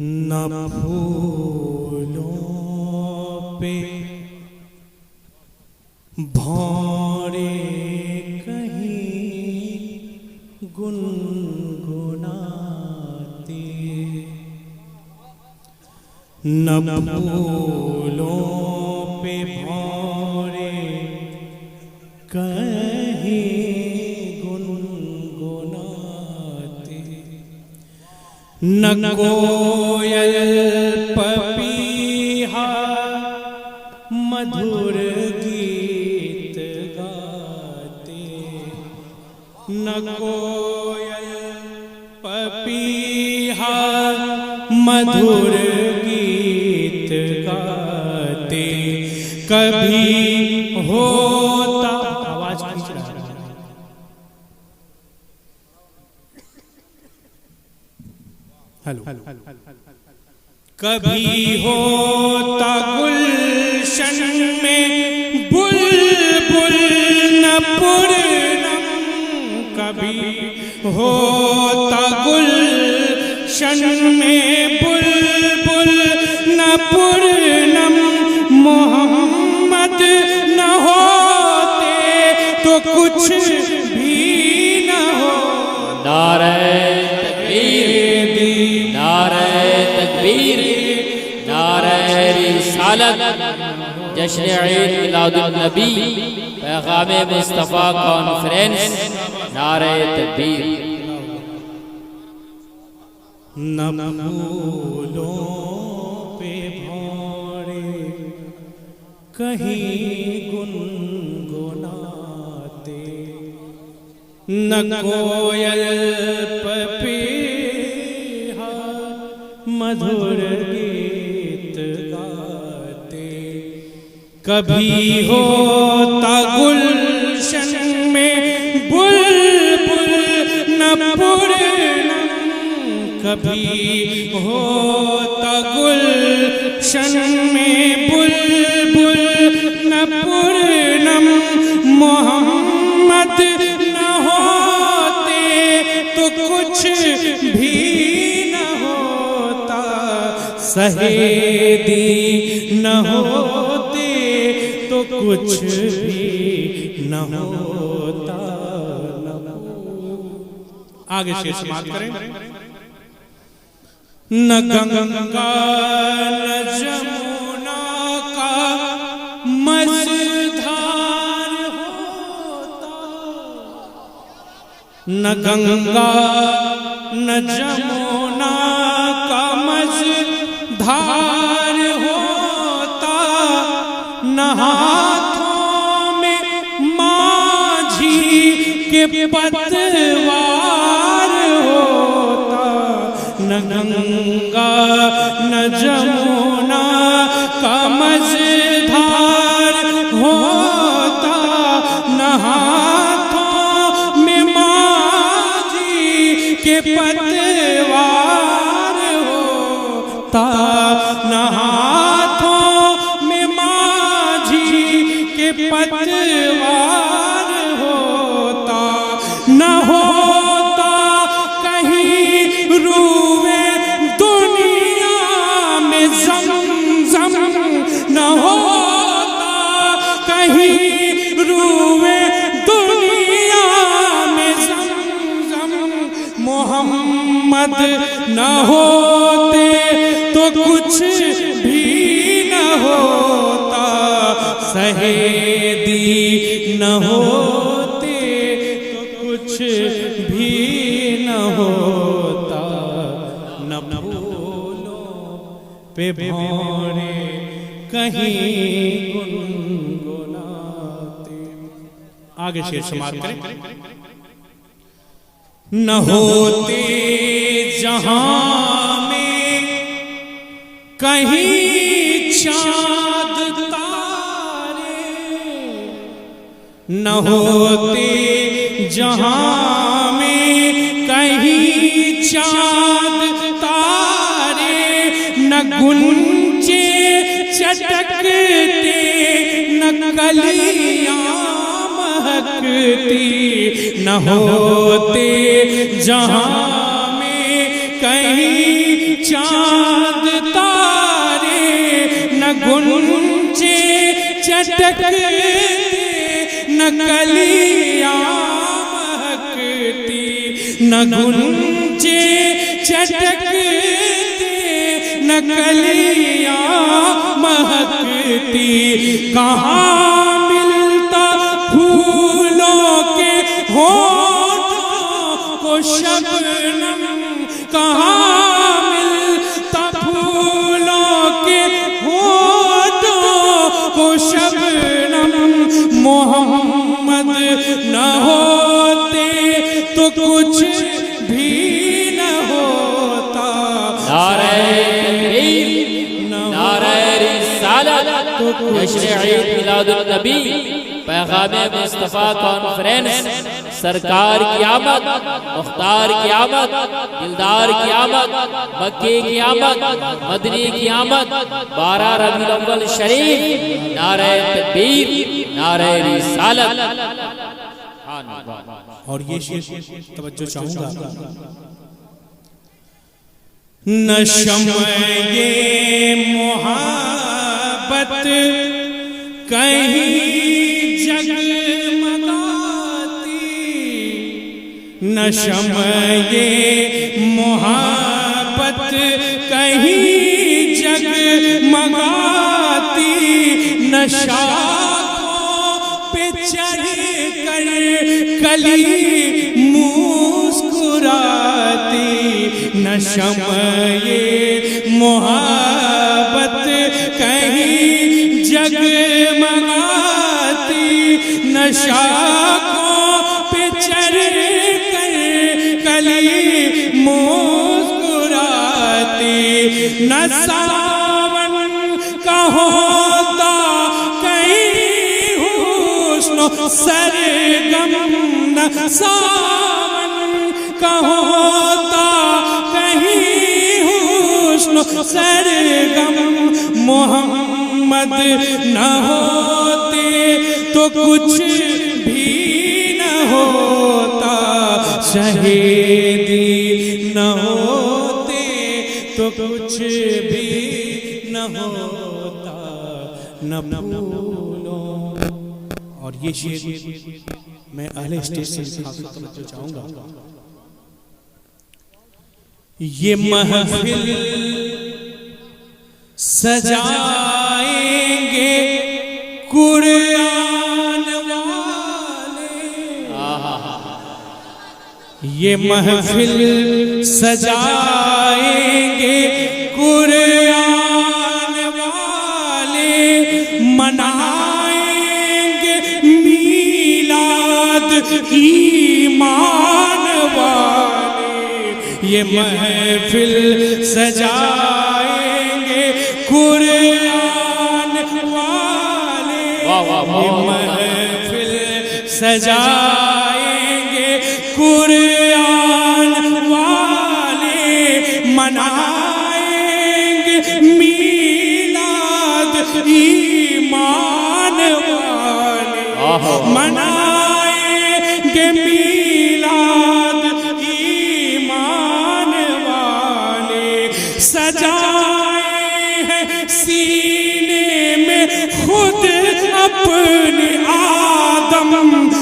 न फूलों पे भौरे कहीं गुनगुनाते, न फूलों पे भौरे कहीं गुनगुनाते, न कोयल पपीहा मधुर गीत गाते, न कोयल पपीहा मधुर गीत गाते, कभी होता आवाज खींच रहा है, हेलो, कभी होता गुलशन में बुलबुल न पूर्णम, कभी होता गुलशन में बुलबुल न पूर्णम, मोहम्मद न होते तो कुछ भी न हो। नारे तकबीर, नारे तकबीर, नारे रिसालत, जश्न ईद मिलादुन नबी, पैगाम मुस्तफ़ा कॉन्फ्रेंस, नारे तकबीर। न फूलों पे भौरे कहीं गुनगुनाते, न कोयल पपीहा मधुर गीत गाते, कभी होता गुलशन में बुलबुल न पूर्णम, कभी होता गुलशन में बुलबुल न पूर्णम, मोहम्मद न होते तो कुछ भी न होता, सहेदी न होते तो कुछ भी न होता। आगे से समाप्त करें। न गंगा न जमुना का मझधार होता, न गंगा न जमुना का मझधार होता, न हाथों में माझी के पतवार होता, न गंगा न जमुना का मझधार होता, न हाथों में माझी के पतवार होता, न हाथों में माझी के पतवार होता, न होता कहीं रूए दुनिया में ज़मज़म, न होता कहीं रूए दुनिया में ज़मज़म, मोहम्मद न होते तो कुछ भी न होता, सहेदी न होते तो कुछ भी न होता, न फूलों पे भौरे कहीं गुनगुनाते। आगे शेर समाप्त करें। न होते जहां में कहीं चाँद तारे, न होते जहां में कहीं चाँद तारे, न गुंजे चटकते न कलियां महकती, न होते जहां में कहीं चाँद चटकते न कलियां महकती, न गुंजे चटकते न कलियां महकती। कहाँ मिलता फूलों के होठों को शबनम, कहाँ मिलता फूलों के होठों को शबनम। मोहम्मद न होते तो कुछ भी न होता। नारे तकबीर, नारे रिसालत, जश्न ईद मिलादुन नबी, पैगामे मुस्तफा कॉन्फ्रेंस, सरकार की आमद, मुख्तार की आमद, दिलदार की आमद, मक्के की आमद, मदनी की आमद, 12 रबीउल अव्वल शरीफ। नारे तकबीर, नारे रिसालत। और ये शेर तवज्जो चाहूंगा। न शम्ए मोहब्बत कहीं जगमगाती, न शम्ए मोहब्बत कहीं जगमगाती, न शाखों पे चढ़ कर कली मुस्कुराती, न शम्ए मोहब्बत कहीं जगमगाती, न शाखों पे चढ़ कर कली मुस्कुराती। न सावन का होता कहीं हुस्न सरगम, न सावन का होता कहीं हुस्न सरगम। मोहम्मद न होते तो कुछ भी न होता, शहीदी न होते तो कुछ भी न होता, न फूलों। और ये शेर मैं अहले स्टेज से समझना चाहूंगा। ये महफिल सजाएंगे कुरान वाले, ये महफिल सजाएंगे कुरान वाले, मनाएंगे मीलाद ईमान वाले। ये महफिल सजाएंगे कुरान वाले, ये महफिल सजाएंगे कुरान वाले, मनाएंगे मीलाद ईमान वाले, मनाएंगे मीलाद ईमान वाले। सजाए हैं सीने में खुद अपने आदम,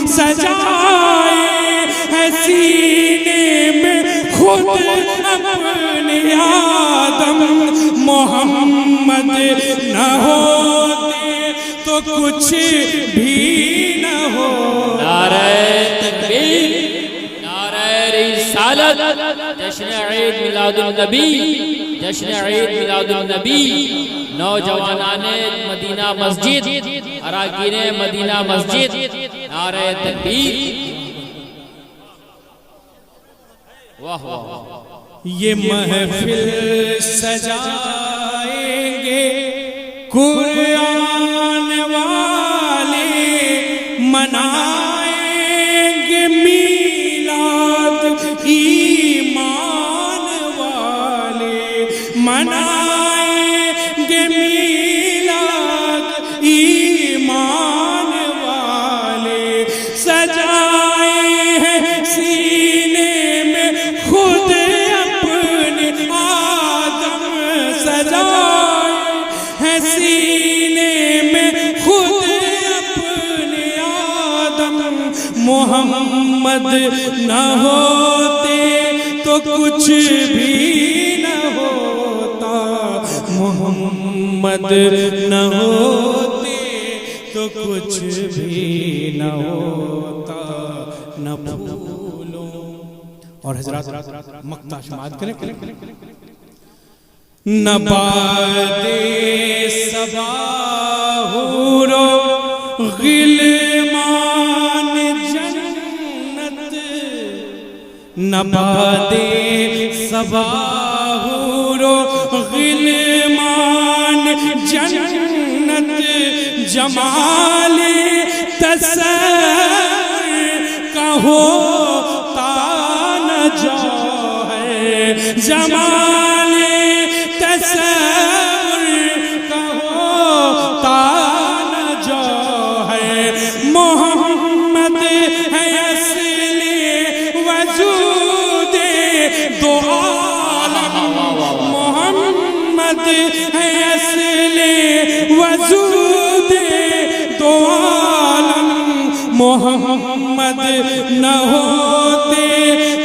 सजाए हैं सीने में खुद अपने आदम। मोहम्मद न होते तो कुछ भी न हो। नारे तकबीर, नारे रिसालत, जश्न ईद मिलादुन नबी, जश्न ईद मिलादुन नबी। नौजवानाने मदीना मस्जिद, अराकीने मदीना मस्जिद, नारे तकबीर। वाह वाह। ये महफिल सजाएंगे कुरान वाले, मनाएंगे मीलाद ईमान वाले, मनाएंगे मीलाद ईमान वाले। सजाए हैं सीने में खुद अपने आदम, सजाए हैं सीने में खुद न होते तो कुछ भी न होता, मोहम्मद न होते तो कुछ भी न होता, न फूलों। और हजरात मक्ता शुमात करें। न बादे सबा हूरो गिलमान जन्नत, न बादे सबा हूरो गिलमान जन्नत, जमाले तसव्वुर का होता न जो है, जमाले तसव्वुर का होता न जो है, मोहम्मद है असली वजूदे दो आलम, मोहम्मद है असली वजूदे दो आलम, मोहम्मद न होते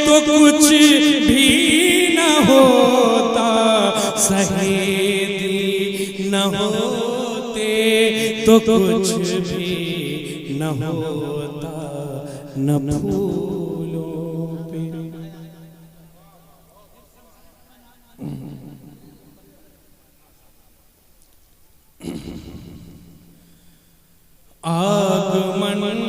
तो कुछ भी न होता, सहेदी न होते तो कुछ भी न होता, न फूलों पे। आगमन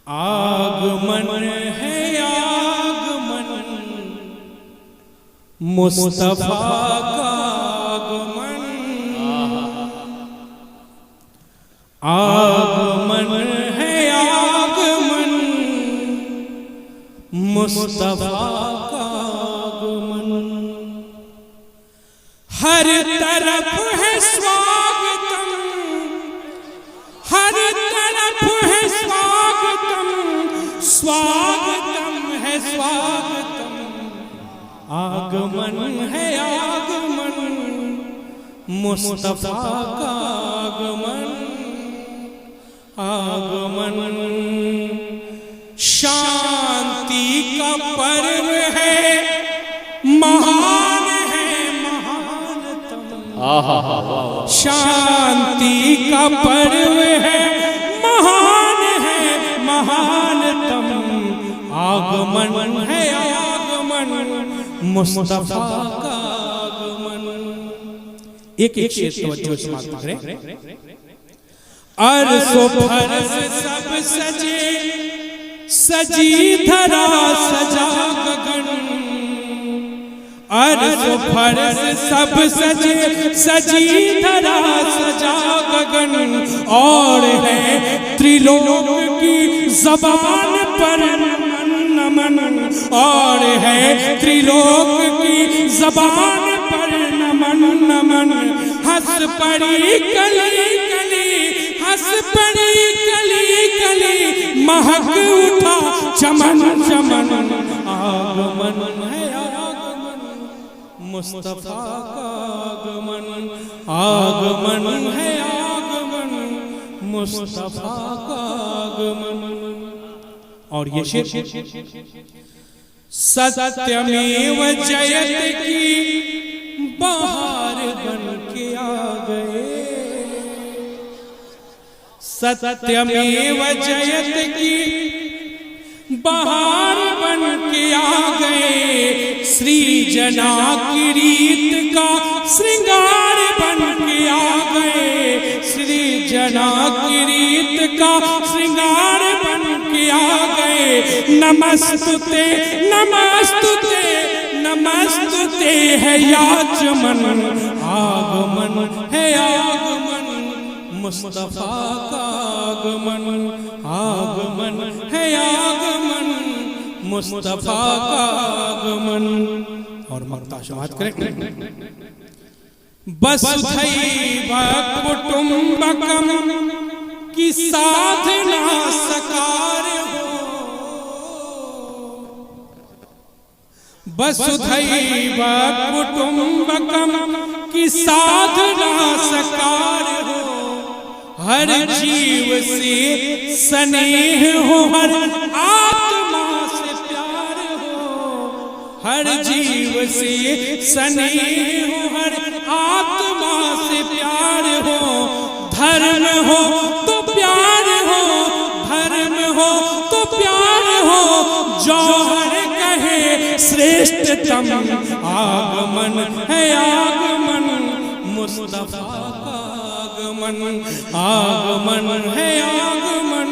आगमन है आगमन, मुस्तफा का आगमन, आगमन है आगमन, मुस्तफा का आगमन, हर तरफ है स्वागतम, हर तरफ है स्वागतम, स्वागतम है स्वागतम, आगमन है आगमन, मुस्तफा का आगमन, आगमन शांति का पर्व है, महान है महानतम, शांति का पर्व है, महान है महानतम, आगमन है आगमन, मुस्तफा का आगमन। एक एक शेर तवज्जो से समाप्त करें। अर्ज़ो फर्ज़ सब सजे, सजी धरा सजा गगन, अर्ज़ो फर्ज़ सब सजे, सजी धरा सजा गगन, और है त्रिलोक की ज़बान पर नमन, और है त्रिलोक की ज़बान पर नमन नमन, हंस पड़ी कली कली, हंस पड़ी कली कली, महक उठा चमन चमन, आगमन है आगमन, मुस्तफा का आगमन, आगमन है आगमन, मुस्तफा का आगमन। और ये शेर सत्यमेव जयत की बहार बन के आ गए, सत्यमेव जयत की बहार बन के आ गए, श्री जना की रीत का श्रृंगार बन के आ गए, श्री जना की रीत का श्रृंगार बन के आ गए, नमस्तुते नमस्तुते नमस्तुते है याचमन, आगमन है आगमन, मुस्तफा का आगमन, आगमन है आगमन, मुस्तफा का आगमन। और मक्ता शुमात करें। वसुधैव कुटुम्बकम की साधना सकार हो, वसुधैव कुटुम्बकम की साधना साकार हो, हर जीव से स्नेह हो, हर आत्मा से प्यार हो, हर जीव से स्नेह हो, हर आत्मा से प्यार हो, धर्म हो तो प्यार हो, धर्म हो तो प्यार हो, जौहर कहे श्रेष्ठतम आगमन है आगमन मुस्तफा का आगमन, आगमन है आगमन